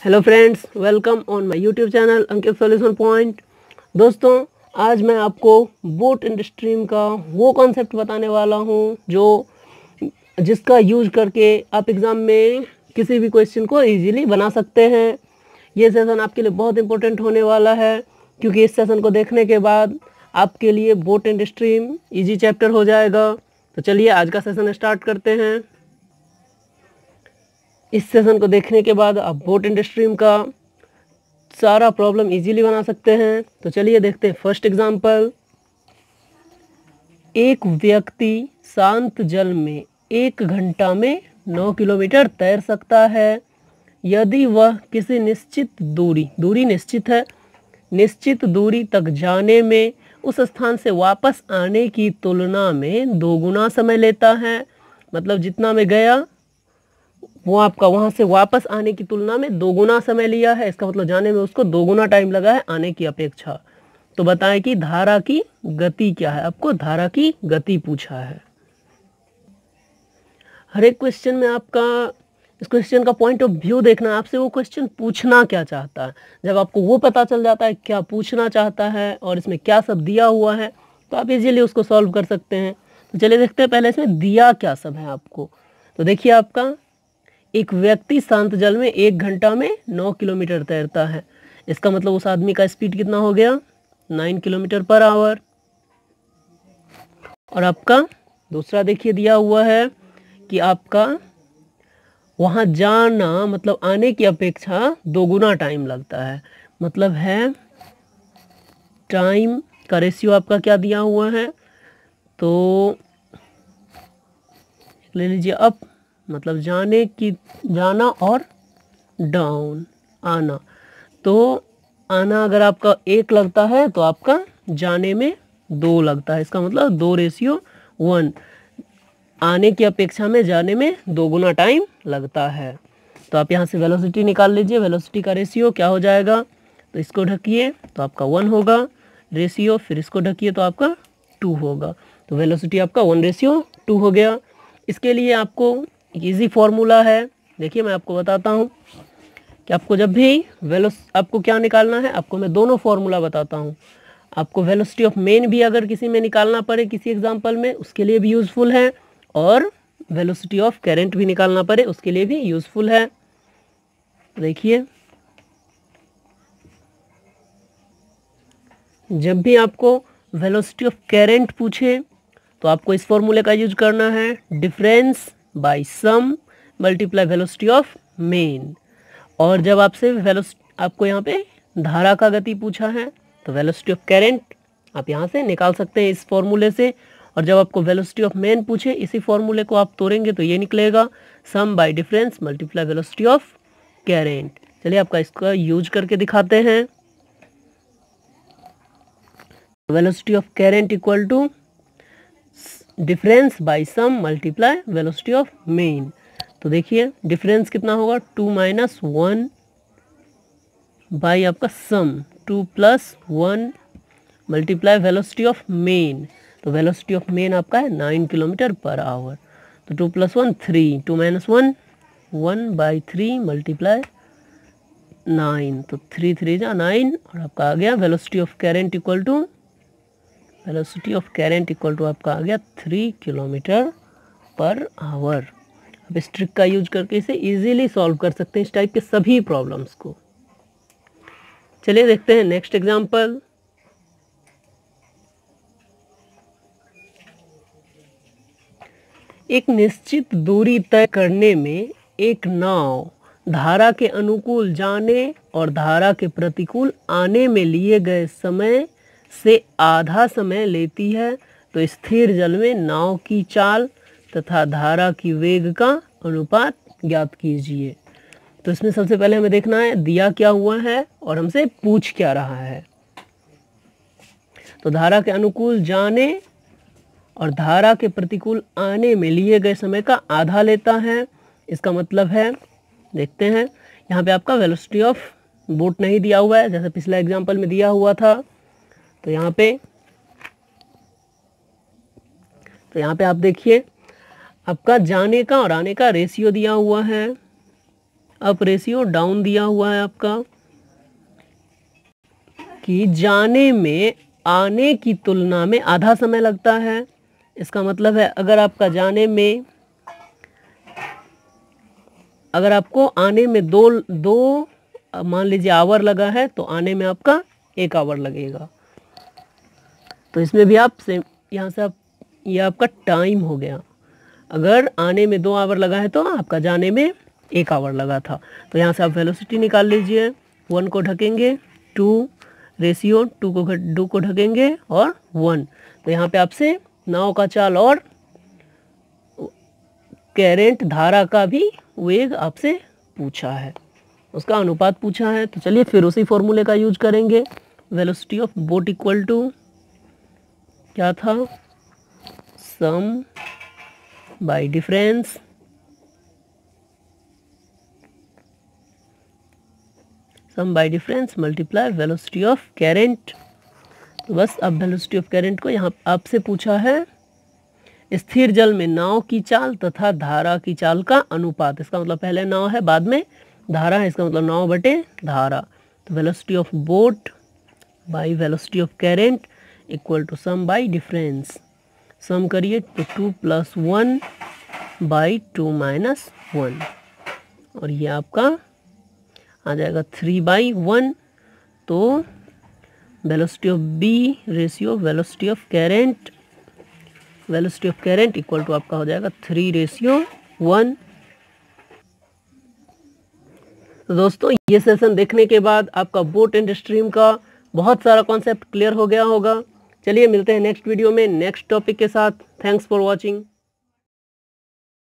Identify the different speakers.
Speaker 1: Hello friends, welcome on my YouTube channel Ankit solution point. दोस्तों, आज मैं आपको बोट इंडस्ट्रीम का वो कॉन्सेप्ट बताने वाला हूँ जो जिसका यूज करके आप एग्ज़ाम में किसी भी क्वेश्चन को इजीली बना सकते हैं। ये सेशन आपके लिए बहुत इंपॉर्टेंट होने वाला है, क्योंकि इस सेशन को देखने के बाद आपके लिए बोट इंडस्ट्रीम इजी चैप्टर हो जाएगा। तो चलिए आज का सेशन स्टार्ट करते हैं। इस सेशन को देखने के बाद आप बोट इंडस्ट्रीम का सारा प्रॉब्लम इजीली बना सकते हैं। तो चलिए देखते हैं फर्स्ट एग्जांपल। एक व्यक्ति शांत जल में 1 घंटा में 9 किलोमीटर तैर सकता है। यदि वह किसी निश्चित दूरी निश्चित दूरी तक जाने में उस स्थान से वापस आने की तुलना में 2 गुना समय लेता है। मतलब जितना में गया वो आपका वहाँ से वापस आने की तुलना में 2 गुना समय लिया है। इसका मतलब जाने में उसको 2 गुना टाइम लगा है आने की अपेक्षा। तो बताएं कि धारा की गति क्या है। आपको धारा की गति पूछा है। हर एक क्वेश्चन में आपका इस क्वेश्चन का पॉइंट ऑफ व्यू देखना है। आपसे वो क्वेश्चन पूछना क्या चाहता है। जब आपको वो पता चल जाता है क्या पूछना चाहता है और इसमें क्या सब दिया हुआ है, तो आप इजीली उसको सॉल्व कर सकते हैं। तो चलिए देखते हैं पहले इसमें दिया क्या सब है आपको। तो देखिए, आपका एक व्यक्ति शांत जल में 1 घंटा में 9 किलोमीटर तैरता है। इसका मतलब उस आदमी का स्पीड कितना हो गया, 9 किलोमीटर पर आवर। और आपका दूसरा देखिए दिया हुआ है कि आपका वहाँ जाना मतलब आने की अपेक्षा 2 गुना टाइम लगता है। मतलब है टाइम का रेशियो आपका क्या दिया हुआ है, तो ले लीजिए अप, मतलब जाना और डाउन आना। तो आना अगर आपका 1 लगता है तो आपका जाने में 2 लगता है। इसका मतलब 2:1। आने की अपेक्षा में जाने में 2 गुना टाइम लगता है। तो आप यहाँ से वेलोसिटी निकाल लीजिए। वेलोसिटी का रेशियो क्या हो जाएगा, तो इसको ढकिए तो आपका 1 होगा रेशियो, फिर इसको ढकिए तो आपका 2 होगा। तो वेलोसिटी आपका 1:2 हो गया। इसके लिए आपको इजी फॉर्मूला है। देखिए मैं आपको बताता हूँ कि आपको जब भी आपको क्या निकालना है। आपको मैं दोनों फॉर्मूला बताता हूँ। आपको वेलोसिटी ऑफ मेन भी अगर किसी में निकालना पड़े किसी एग्जांपल में, उसके लिए भी यूज़फुल है, और वेलोसिटी ऑफ करंट भी निकालना पड़े उसके लिए भी यूज़फुल है। देखिए, जब भी आपको वेलोसिटी ऑफ करंट पूछे तो आपको इस फॉर्मूले का यूज करना है, difference by sum multiply velocity of man. और जब आपसे आपको यहाँ पे धारा का गति पूछा है तो वेलोसिटी ऑफ करंट आप यहाँ से निकाल सकते हैं इस फॉर्मूले से। और जब आपको वेलोसिटी ऑफ मेन पूछे इसी फॉर्मूले को आप तोड़ेंगे तो ये निकलेगा, sum by difference multiply velocity of current. चलिए आपका इसका यूज करके दिखाते हैं। Velocity of current equal to difference by sum multiply velocity of man. तो देखिए डिफरेंस कितना होगा, 2 - 1 बाई आपका सम 2 + 1 मल्टीप्लाई वेलोसिटी ऑफ मेन। तो वेलोसिटी ऑफ मेन आपका है 9 किलोमीटर पर आवर। तो 2 + 1 3, 2 - 1 1/3 मल्टीप्लाई 9। तो 3 3 जा 9 और आपका आ गया velocity of current equal to आपका आ गया 3 किलोमीटर पर आवर। अब इस ट्रिक का यूज करके इसे इजीली सॉल्व कर सकते हैं इस टाइप के सभी प्रॉब्लम्स को। चलिए देखते हैं नेक्स्ट एग्जांपल। एक निश्चित दूरी तय करने में एक नाव धारा के अनुकूल जाने और धारा के प्रतिकूल आने में लिए गए समय से आधा समय लेती है। तो स्थिर जल में नाव की चाल तथा धारा की वेग का अनुपात ज्ञात कीजिए। तो इसमें सबसे पहले हमें देखना है दिया क्या हुआ है और हमसे पूछ क्या रहा है। तो धारा के अनुकूल जाने और धारा के प्रतिकूल आने में लिए गए समय का आधा लेता है। इसका मतलब है, देखते हैं, यहाँ पे आपका वेलोसिटी ऑफ बोट नहीं दिया हुआ है जैसे पिछला एग्जांपल में दिया हुआ था। तो यहाँ पे आप देखिए आपका जाने का और आने का रेशियो दिया हुआ है। अप रेशियो डाउन दिया हुआ है आपका कि जाने में आने की तुलना में आधा समय लगता है। इसका मतलब है अगर आपका जाने में, अगर आपको आने में दो मान लीजिए आवर लगा है तो आने में आपका 1 आवर लगेगा। तो इसमें भी आप सेम, यहाँ से आप, ये आपका टाइम हो गया। अगर आने में 2 आवर लगा है तो आपका जाने में 1 आवर लगा था। तो यहाँ से आप वेलोसिटी निकाल लीजिए। 1 को ढकेंगे, 2 रेशियो 2 को ढकेंगे और 1। तो यहाँ पे आपसे नाव का चाल और करंट धारा का भी वेग आपसे पूछा है, उसका अनुपात पूछा है। तो चलिए फिर उसी फॉर्मूले का यूज करेंगे। Velocity of boat equal to क्या था, sum by difference multiply velocity of current. तो बस अब वेलोसिटी ऑफ करंट को यहाँ आपसे पूछा है स्थिर जल में नाव की चाल तथा धारा की चाल का अनुपात। इसका मतलब पहले नाव है बाद में धारा है, इसका मतलब नाव बटे धारा। तो velocity of boat by velocity of current equal to sum by difference. Sum करिए तो 2 + 1 बाई 2 - 1 और ये आपका आ जाएगा 3/1। तो velocity of B ratio velocity of current equal to आपका हो जाएगा 3:1। तो दोस्तों ये सेशन देखने के बाद आपका बोट एंड स्ट्रीम का बहुत सारा कॉन्सेप्ट क्लियर हो गया होगा। चलिए मिलते हैं नेक्स्ट वीडियो में नेक्स्ट टॉपिक के साथ। Thanks for watching.